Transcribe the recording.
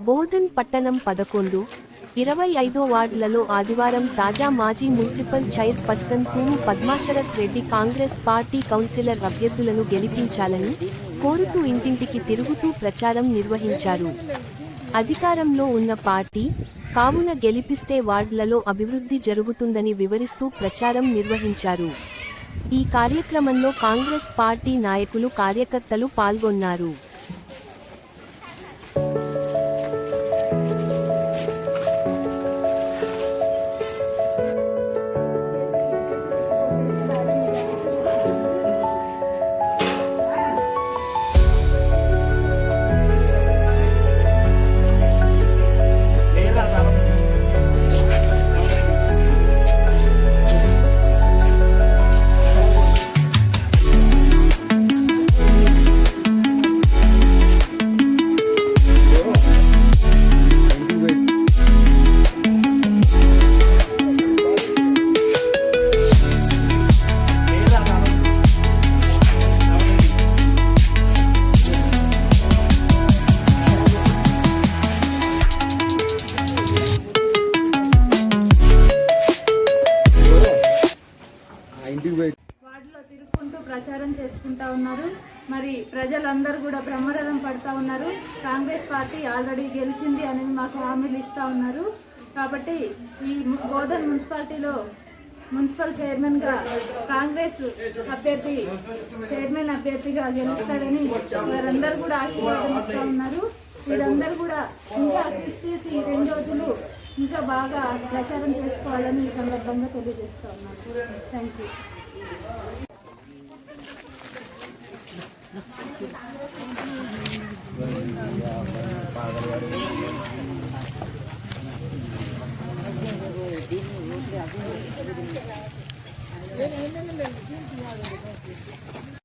బోధన్ పట్టణం 11, 25 వార్డులలో ఆదివారం తాజా మాజీ మున్సిపల్ చైర్పర్సన్ తూము పద్మాశరథ్ రెడ్డి కాంగ్రెస్ పార్టీ కౌన్సిలర్ అభ్యర్థులను గెలిపించాలని కోరుతూ ఇంటింటికి తిరుగుతూ ప్రచారం నిర్వహించారు. అధికారంలో ఉన్న పార్టీ కావున గెలిపిస్తే వార్డులలో అభివృద్ధి జరుగుతుందని వివరిస్తూ ప్రచారం నిర్వహించారు. ఈ కార్యక్రమంలో కాంగ్రెస్ పార్టీ నాయకులు, కార్యకర్తలు పాల్గొన్నారు. వార్డులో తిరుగుకుంటూ ప్రచారం చేసుకుంటా ఉన్నారు. మరి ప్రజలందరూ కూడా బ్రహ్మరథం పడతా ఉన్నారు. కాంగ్రెస్ పార్టీ ఆల్రెడీ గెలిచింది అని మాకు హామీలు ఇస్తూ ఉన్నారు. కాబట్టి ఈ బోధన్ మున్సిపాలిటీలో మున్సిపల్ చైర్మన్గా కాంగ్రెస్ అభ్యర్థి చైర్మన్ అభ్యర్థిగా గెలుస్తాడని వారందరూ కూడా ఆశీర్వాదం ఇస్తూ ఉన్నారు. వీరందరూ కూడా ఇంకా కృషి చేసి 2 రోజులు ఇంకా బాగా ప్రచారం చేసుకోవాలని ఈ సందర్భంగా తెలియజేస్తూ ఉన్నారు. Thank you.